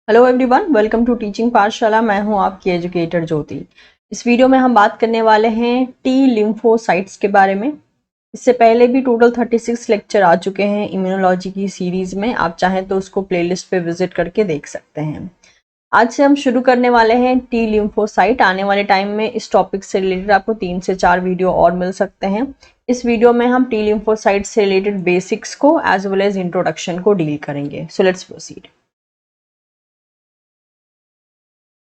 Hello everyone, welcome to teaching Pathshala. मैं हूं आपकी एजुकेटर ज्योति। इस वीडियो में हम बात करने वाले हैं टी लिम्फोसाइट्स के बारे में। इससे पहले भी टोटल 36 लेक्चर आ चुके हैं इम्यूनोलॉजी की सीरीज में। आप चाहें तो उसको प्लेलिस्ट पे विजिट करके देख सकते हैं। आज से हम शुरू करने वाले हैं टी लिम्फोसाइट। आने वाले टाइम में इस टॉपिक से रिलेटेड आपको 3 से 4 वीडियो और मिल सकते हैं। इस वीडियो में हम टी लिम्फोसाइट से रिलेटेड बेसिक्स को एज वेल एज इंट्रोडक्शन को डील करेंगे। So let's proceed.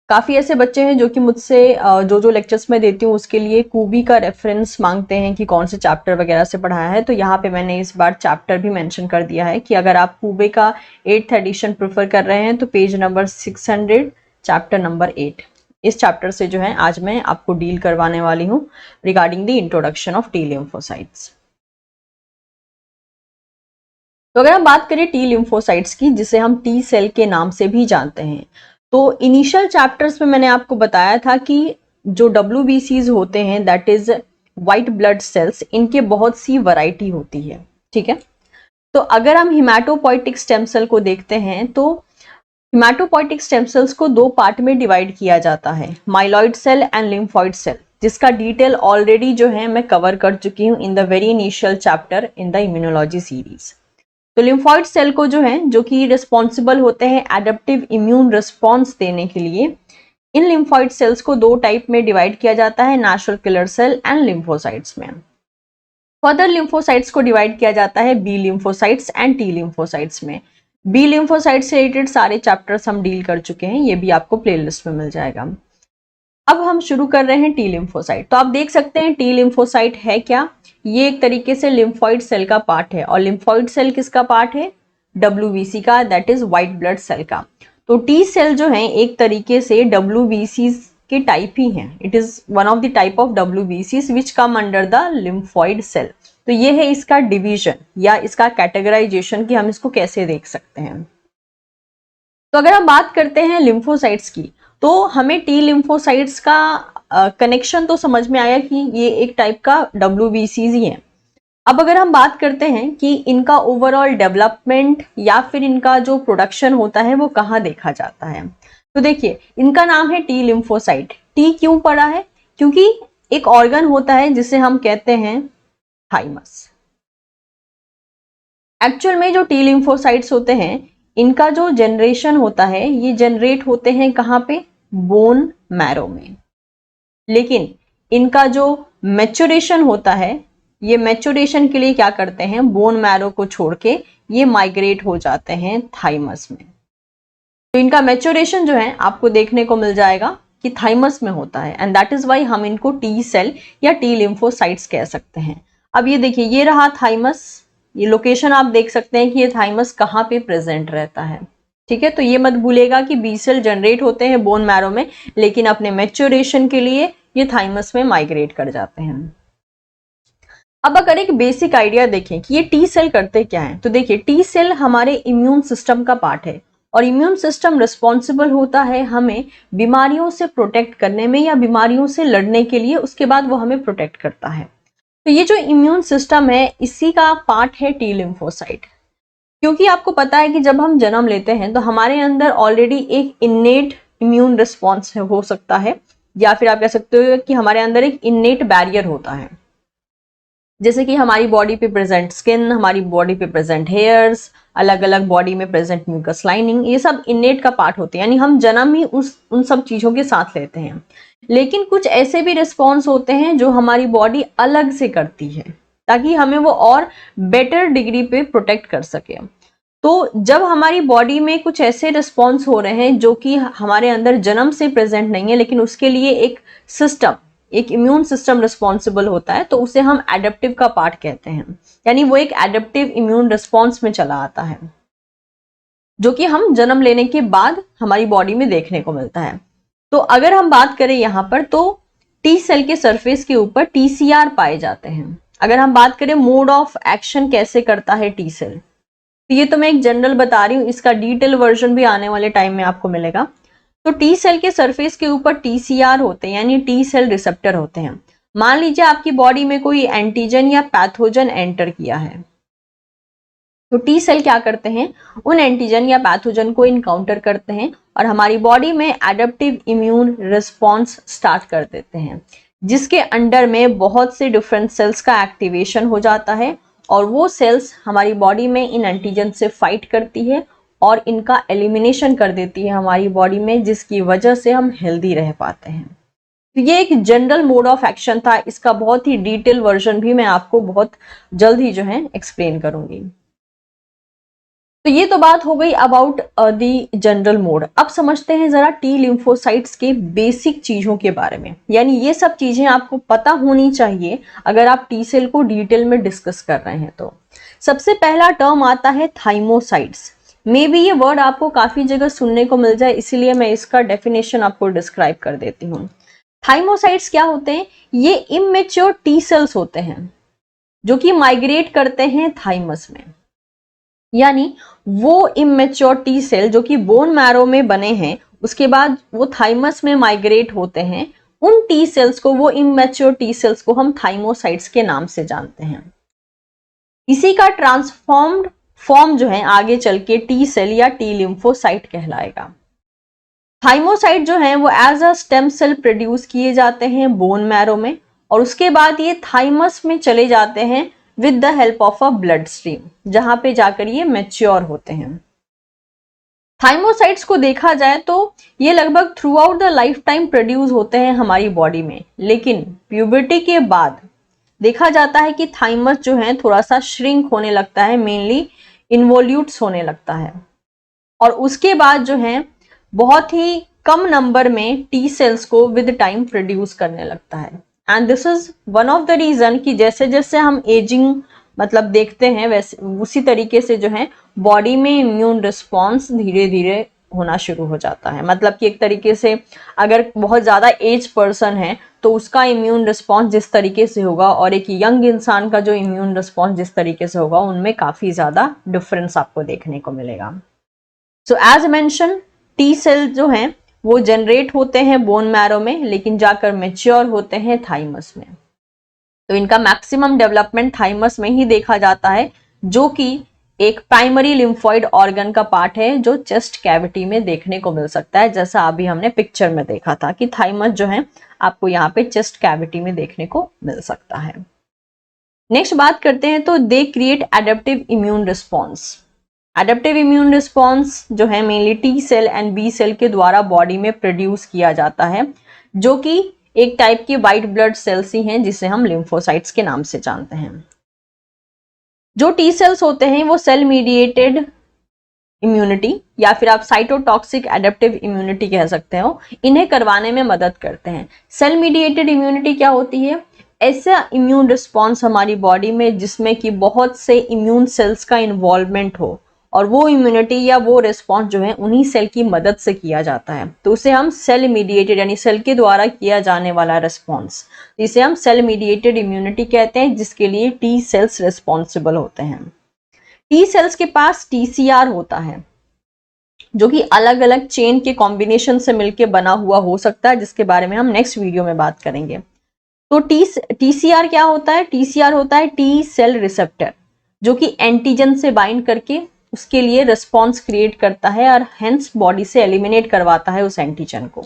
काफ़ी ऐसे बच्चे हैं जो कि मुझसे जो लेक्चर्स मैं देती हूँ उसके लिए कूबी का रेफरेंस मांगते हैं कि कौन से चैप्टर वगैरह से पढ़ाया है। तो यहाँ पे मैंने इस बार चैप्टर भी मेंशन कर दिया है कि अगर आप कूबे का 8th एडिशन प्रेफर कर रहे हैं तो पेज नंबर 600 चैप्टर नंबर 8, इस चैप्टर से जो है आज मैं आपको डील करवाने वाली हूँ regarding the introduction of T lymphocytes. तो अगर हम बात करें टी लिम्फोसाइट्स की, जिसे हम टी सेल के नाम से भी जानते हैं, तो इनिशियल चैप्टर्स में मैंने आपको बताया था कि जो WBCs होते हैं, that is white blood cells, इनके बहुत सी वैरायटी होती है। ठीक है, तो अगर हम हिमैटोपोइटिक स्टेम सेल को देखते हैं तो हिमैटोपोइटिक स्टेम सेल्स को दो पार्ट में डिवाइड किया जाता है, myeloid cell and lymphoid cell, जिसका डिटेल ऑलरेडी जो है मैं कवर कर चुकी हूँ in the very initial chapter in the immunology series. तो लिम्फॉइड सेल को जो है, जो कि रिस्पॉन्सिबल होते हैं एडेप्टिव इम्यून रिस्पॉन्स देने के लिए, इन लिम्फॉइड सेल्स को दो टाइप में डिवाइड किया जाता है, natural killer cell and lymphocytes में। फर्दर लिम्फोसाइट्स को डिवाइड किया जाता है B lymphocytes and T lymphocytes में। बी लिम्फोसाइट्स से रिलेटेड सारे चैप्टर्स हम डील कर चुके हैं, ये भी आपको प्लेलिस्ट में मिल जाएगा। अब हम शुरू कर रहे हैं टी लिम्फोसाइट। तो आप देख सकते हैं टी लिम्फोसाइट है क्या, ये एक तरीके से लिम्फॉइड सेल का पार्ट है। और लिम्फॉइड सेल किसका पार्ट है? WBC का, that is white blood cell का। तो टी सेल जो है एक तरीके से WBC के टाइप ही हैं। It is one of the type of WBCs which come under the lymphoid cell. तो ये है इसका डिवीजन या इसका कैटेगराइजेशन कि हम इसको कैसे देख सकते हैं। तो अगर हम बात करते हैं लिम्फोसाइट्स की, तो हमें टी लिम्फोसाइट्स का कनेक्शन तो समझ में आया कि ये एक टाइप का WBCs ही है। अब अगर हम बात करते हैं कि इनका ओवरऑल डेवलपमेंट या फिर इनका जो प्रोडक्शन होता है वो कहाँ देखा जाता है, तो देखिए इनका नाम है टी लिम्फोसाइट। टी क्यों पड़ा है? क्योंकि एक ऑर्गन होता है जिसे हम कहते हैं थाइमस। एक्चुअल में जो टी लिम्फोसाइट्स होते हैं, इनका जो जनरेशन होता है ये जनरेट होते हैं कहाँ पे? बोन मैरो में। लेकिन इनका जो मैच्योरेशन होता है, ये मैच्योरेशन के लिए क्या करते हैं? बोन मैरो को छोड़ के ये माइग्रेट हो जाते हैं थाइमस में। तो इनका मैच्योरेशन जो है आपको देखने को मिल जाएगा कि थाइमस में होता है, एंड दैट इज वाई हम इनको टी सेल या टी लिम्फोसाइट्स कह सकते हैं। अब ये देखिए, ये रहा थाइमस। ये लोकेशन आप देख सकते हैं कि ये थाइमस कहाँ पे प्रेजेंट रहता है। ठीक है, तो ये मत भूलेगा कि बी सेल जनरेट होते हैं बोन मैरो में, लेकिन अपने मैच्योरेशन के लिए ये थाइमस में माइग्रेट कर जाते हैं। अब अगर एक बेसिक आइडिया देखें कि ये टी सेल करते क्या है, तो देखिए टी सेल हमारे इम्यून सिस्टम का पार्ट है। और इम्यून सिस्टम रिस्पॉन्सिबल होता है हमें बीमारियों से प्रोटेक्ट करने में या बीमारियों से लड़ने के लिए, उसके बाद वो हमें प्रोटेक्ट करता है। तो ये जो इम्यून सिस्टम है, इसी का पार्ट है टी लिम्फोसाइट। क्योंकि आपको पता है कि जब हम जन्म लेते हैं तो हमारे अंदर ऑलरेडी एक इन्नेट इम्यून रिस्पॉन्स हो सकता है, या फिर आप कह सकते हो कि हमारे अंदर एक इन्नेट बैरियर होता है। जैसे कि हमारी बॉडी पे प्रेजेंट स्किन, हमारी बॉडी पे प्रेजेंट हेयर्स, अलग अलग बॉडी में प्रेजेंट म्यूकस लाइनिंग, ये सब इन्नेट का पार्ट होते हैं, यानी हम जन्म ही उन सब चीजों के साथ लेते हैं। लेकिन कुछ ऐसे भी रिस्पॉन्स होते हैं जो हमारी बॉडी अलग से करती है ताकि हमें वो और बेटर डिग्री पे प्रोटेक्ट कर सके। तो जब हमारी बॉडी में कुछ ऐसे रिस्पॉन्स हो रहे हैं जो कि हमारे अंदर जन्म से प्रेजेंट नहीं है, लेकिन उसके लिए एक सिस्टम, एक इम्यून सिस्टम रिस्पॉन्सिबल होता है, तो उसे हम एडेप्टिव का पार्ट कहते हैं। यानी वो एक एडेप्टिव इम्यून रिस्पॉन्स में चला आता है, जो कि हम जन्म लेने के बाद हमारी बॉडी में देखने को मिलता है। तो अगर हम बात करें यहाँ पर, तो टी सेल के सरफेस के ऊपर TCR पाए जाते हैं। अगर हम बात करें मोड ऑफ एक्शन कैसे करता है टी सेल, तो ये तो मैं एक जनरल बता रही हूँ, इसका डिटेल वर्जन भी आने वाले टाइम में आपको मिलेगा। तो टी सेल के सरफेस के ऊपर TCR होते हैं, यानी टी सेल रिसेप्टर होते हैं। मान लीजिए आपकी बॉडी में कोई एंटीजन या पैथोजन एंटर किया है, तो टी सेल क्या करते हैं, उन एंटीजन या पैथोजन को इनकाउंटर करते हैं और हमारी बॉडी में एडेप्टिव इम्यून रिस्पॉन्स स्टार्ट कर देते हैं, जिसके अंडर में बहुत से डिफरेंट सेल्स का एक्टिवेशन हो जाता है और वो सेल्स हमारी बॉडी में इन एंटीजन से फाइट करती है और इनका एलिमिनेशन कर देती है हमारी बॉडी में, जिसकी वजह से हम हेल्दी रह पाते हैं। तो ये एक जनरल मोड ऑफ एक्शन था, इसका बहुत ही डिटेल वर्जन भी मैं आपको बहुत जल्द ही जो है एक्सप्लेन करूंगी। तो ये तो बात हो गई अबाउट दी जनरल मोड। अब समझते हैं जरा टी लिम्फोसाइट्स के बेसिक चीजों के बारे में, यानी ये सब चीजें आपको पता होनी चाहिए अगर आप टी सेल को डिटेल में डिस्कस कर रहे हैं। तो सबसे पहला टर्म आता है थाइमोसाइट्स। मे बी ये वर्ड आपको काफी जगह सुनने को मिल जाए, इसीलिए मैं इसका डेफिनेशन आपको डिस्क्राइब कर देती हूँ। थाइमोसाइट्स क्या होते हैं, ये इमेच्योर टी सेल्स होते हैं जो कि माइग्रेट करते हैं थाइमस में, यानी वो इमेच्योर टी सेल जो कि बोन मैरो में बने हैं उसके बाद वो थाइमस में माइग्रेट होते हैं, उन टी सेल्स को, वो इमेच्योर टी सेल्स को हम थाइमोसाइट्स के नाम से जानते हैं। इसी का ट्रांसफॉर्म्ड फॉर्म जो है आगे चल के टी सेल या टी लिम्फोसाइट कहलाएगा। थाइमोसाइट जो है वो as a stem cell produce किए जाते हैं बोन मैरो में और उसके बाद ये थाइमस में चले जाते हैं with the help of a blood stream, जहां पे जाकर ये मैच्योर होते हैं। थाइमोसाइट्स को देखा जाए तो ये लगभग through out the life time produce होते हैं हमारी बॉडी में, लेकिन प्यूबर्टी के बाद देखा जाता है कि थाइमस जो है थोड़ा सा श्रिंक होने लगता है, मेनली इन्वोल्यूट्स होने लगता है और उसके बाद जो है बहुत ही कम नंबर में टी सेल्स को विद टाइम प्रोड्यूस करने लगता है। And this is one of the reason कि जैसे जैसे हम एजिंग मतलब देखते हैं वैसे उसी तरीके से जो है बॉडी में इम्यून रिस्पॉन्स धीरे धीरे होना शुरू हो जाता है। मतलब कि एक तरीके से अगर बहुत ज्यादा एज पर्सन है तो उसका इम्यून रिस्पॉन्स जिस तरीके से होगा और एक यंग इंसान का जो इम्यून रिस्पॉन्स जिस तरीके से होगा, उनमें काफी ज्यादा डिफरेंस आपको देखने को मिलेगा। So as mention, T cell जो हैं वो जनरेट होते हैं बोन मैरो में, लेकिन जाकर मेच्योर होते हैं थाइमस में। तो इनका मैक्सिमम डेवलपमेंट थाइमस में ही देखा जाता है, जो कि एक प्राइमरी लिम्फॉइड ऑर्गन का पार्ट है जो चेस्ट कैविटी में देखने को मिल सकता है, जैसा अभी हमने पिक्चर में देखा था कि थाइमस जो है आपको यहाँ पे चेस्ट कैविटी में देखने को मिल सकता है। नेक्स्ट बात करते हैं तो they create adaptive immune response. Adaptive immune response जो है mainly T cell and B cell के द्वारा बॉडी में प्रोड्यूस किया जाता है, जो कि एक टाइप की व्हाइट ब्लड सेल्स ही हैं जिसे हम लिम्फोसाइट्स के नाम से जानते हैं। जो टी सेल्स होते हैं वो सेल मीडिएटेड इम्यूनिटी या फिर आप साइटोटॉक्सिक एडेप्टिव इम्यूनिटी कह सकते हो, इन्हें करवाने में मदद करते हैं। सेल मीडिएटेड इम्यूनिटी क्या होती है, ऐसा इम्यून रिस्पॉन्स हमारी बॉडी में जिसमें कि बहुत से इम्यून सेल्स का इन्वॉल्वमेंट हो और वो इम्यूनिटी या वो रिस्पॉन्स जो है उन्हीं सेल की मदद से किया जाता है, तो उसे हम सेल मीडिएटेड यानी सेल के द्वारा किया जाने वाला रिस्पॉन्स, इसे हम सेल मीडिएटेड इम्यूनिटी कहते हैं, जिसके लिए टी सेल्स रिस्पॉन्सिबल होते हैं। टी सेल्स के पास टीसीआर होता है जो कि अलग अलग चेन के कॉम्बिनेशन से मिलकर बना हुआ हो सकता है, जिसके बारे में हम नेक्स्ट वीडियो में बात करेंगे। तो टीसीआर क्या होता है, टीसीआर होता है टी सेल रिसेप्टर, जो कि एंटीजन से बाइंड करके उसके लिए रिस्पॉन्स क्रिएट करता है और हेंस बॉडी से एलिमिनेट करवाता है उस एंटीजन को।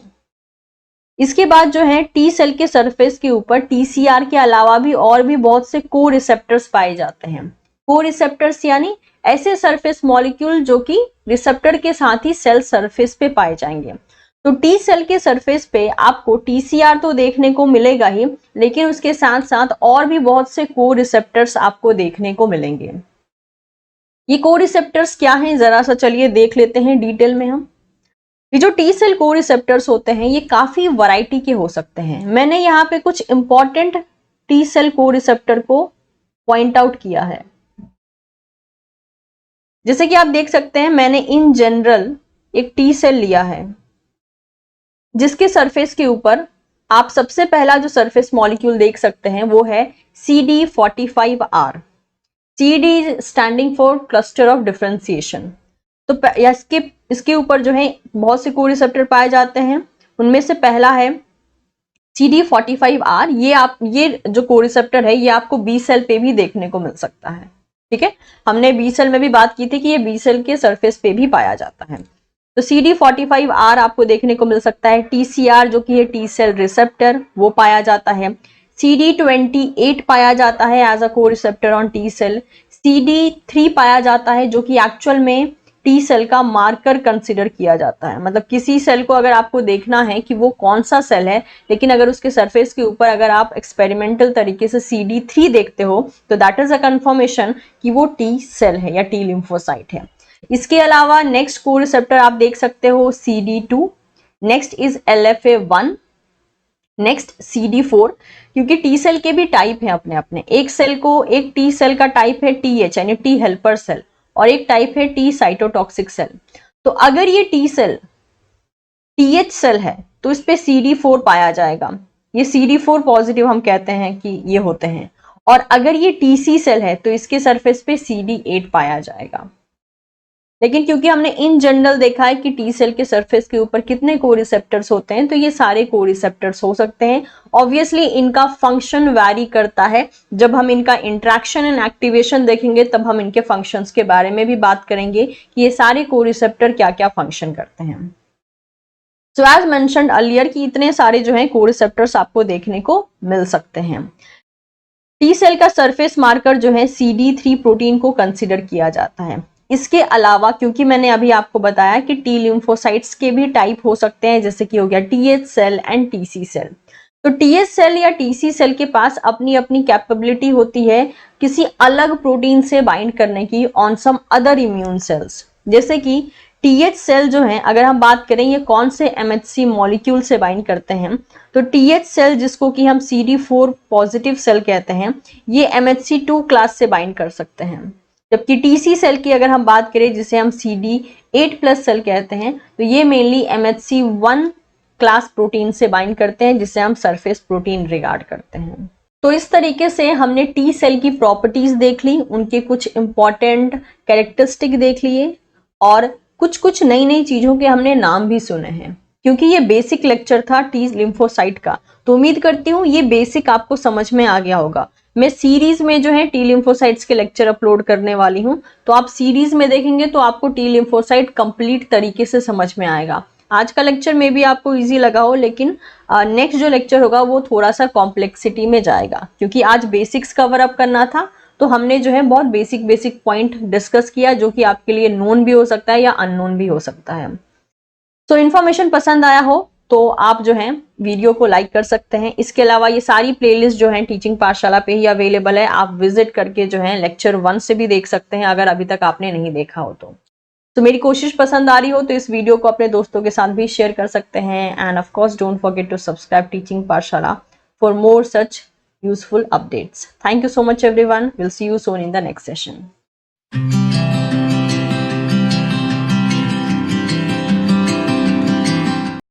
इसके बाद जो है टी सेल के सरफेस के ऊपर टीसीआर के अलावा भी और भी बहुत से को रिसेप्टर्स पाए जाते हैं। को रिसेप्टर्स यानी ऐसे सरफेस मॉलिक्यूल जो कि रिसेप्टर के साथ ही सेल सरफेस पे पाए जाएंगे। तो टी सेल के सरफेस पे आपको टीसीआर तो देखने को मिलेगा ही, लेकिन उसके साथ साथ और भी बहुत से को रिसेप्टर्स आपको देखने को मिलेंगे। ये को रिसेप्टर्स क्या हैं, जरा सा चलिए देख लेते हैं डिटेल में हम। ये जो टी सेल को रिसेप्टर्स होते हैं ये काफी वैरायटी के हो सकते हैं। मैंने यहाँ पे कुछ इंपॉर्टेंट टी सेल को रिसेप्टर को पॉइंट आउट किया है। जैसे कि आप देख सकते हैं मैंने इन जनरल एक टी सेल लिया है जिसके सरफेस के ऊपर आप सबसे पहला जो सरफेस मॉलिक्यूल देख सकते हैं वो है CD45R। CD standing for cluster of differentiation. तो इसके ऊपर जो है बहुत से को रिसेप्टर पाए जाते हैं, उनमें से पहला है CD45R। ये जो को रिसेप्टर है ये आपको बी सेल पे भी देखने को मिल सकता है। ठीक है, हमने बी सेल में भी बात की थी कि ये बी सेल के सरफेस पे भी पाया जाता है। तो CD45R आपको देखने को मिल सकता है। TCR जो कि है टी सेल रिसेप्टर, वो पाया जाता है। CD28 पाया जाता है एज अ को receptor on T cell. CD3 पाया जाता है जो कि एक्चुअल में टी सेल का मार्कर कंसिडर किया जाता है। मतलब किसी सेल को अगर आपको देखना है कि वो कौन सा सेल है, लेकिन अगर उसके सरफेस के ऊपर अगर आप एक्सपेरिमेंटल तरीके से CD3 देखते हो तो दैट इज अ कंफर्मेशन कि वो टी सेल है या टी लिम्फोसाइट है। इसके अलावा नेक्स्ट को रिसेप्टर आप देख सकते हो CD2, next is LFA1, next CD4। क्योंकि टी सेल के भी टाइप है अपने अपने, एक सेल को एक टी सेल का टाइप है TH यानी टी हेल्पर सेल, और एक टाइप है टी साइटोटॉक्सिक सेल। तो अगर ये टी सेल TH सेल है तो इस पे CD4 पाया जाएगा, ये CD4 पॉजिटिव हम कहते हैं कि ये होते हैं। और अगर ये TC सेल है तो इसके सरफेस पे CD8 पाया जाएगा। लेकिन क्योंकि हमने इन जनरल देखा है कि टी सेल के सरफेस के ऊपर कितने को रिसेप्टर्स होते हैं, तो ये सारे को रिसेप्टर्स हो सकते हैं। ऑब्वियसली इनका फंक्शन वैरी करता है, जब हम इनका इंट्रैक्शन एंड एक्टिवेशन देखेंगे तब हम इनके फंक्शंस के बारे में भी बात करेंगे कि ये सारे को रिसेप्टर क्या क्या फंक्शन करते हैं। सो एज मेंशन्ड अर्लियर कि इतने सारे जो है को रिसेप्टर्स आपको देखने को मिल सकते हैं। टी सेल का सरफेस मार्कर जो है CD3 प्रोटीन को कंसिडर किया जाता है। इसके अलावा क्योंकि मैंने अभी आपको बताया कि टी लिम्फोसाइट्स के भी टाइप हो सकते हैं, जैसे कि हो गया TH cell and TC cell. तो TH सेल या TC सेल के पास अपनी अपनी कैपेबिलिटी होती है किसी अलग प्रोटीन से बाइंड करने की on some other immune cells. जैसे कि TH सेल जो है, अगर हम बात करें ये कौन से MHC मॉलिक्यूल से बाइंड करते हैं, तो TH सेल जिसको कि हम CD4 पॉजिटिव सेल कहते हैं, ये MHC2 क्लास से बाइंड कर सकते हैं। जबकि TC सेल की अगर हम बात करें जिसे हम CD8 प्लस सेल कहते हैं, तो ये मेनली MHC1 क्लास प्रोटीन से बाइंड करते हैं, जिसे हम सरफेस प्रोटीन रिगार्ड करते हैं। तो इस तरीके से हमने टी सेल की प्रॉपर्टीज देख ली, उनके कुछ इंपॉर्टेंट कैरेक्टरिस्टिक देख लिए, और कुछ कुछ नई नई चीजों के हमने नाम भी सुने हैं। क्योंकि ये बेसिक लेक्चर था टी लिम्फोसाइट का, तो उम्मीद करती हूँ ये बेसिक आपको समझ में आ गया होगा। मैं सीरीज में जो है टी लिम्फोसाइट्स के लेक्चर अपलोड करने वाली हूँ, तो आप सीरीज में देखेंगे तो आपको टी लिम्फोसाइट कंप्लीट तरीके से समझ में आएगा। आज का लेक्चर में भी आपको इजी लगा हो, लेकिन नेक्स्ट जो लेक्चर होगा वो थोड़ा सा कॉम्प्लेक्सिटी में जाएगा। क्योंकि आज बेसिक्स कवर अप करना था, तो हमने जो है बहुत बेसिक बेसिक पॉइंट डिस्कस किया, जो कि आपके लिए नोन भी हो सकता है या अननोन भी हो सकता है। तो इन्फॉर्मेशन पसंद आया हो तो आप जो है वीडियो को लाइक कर सकते हैं। इसके अलावा ये सारी प्लेलिस्ट जो है टीचिंग पाठशाला पे ही अवेलेबल है, आप विजिट करके जो है लेक्चर 1 से भी देख सकते हैं अगर अभी तक आपने नहीं देखा हो तो मेरी कोशिश पसंद आ रही हो तो इस वीडियो को अपने दोस्तों के साथ भी शेयर कर सकते हैं। And of course don't forget to subscribe teaching Pathshala for more such useful updates. Thank you so much everyone. We'll see you soon in the next session.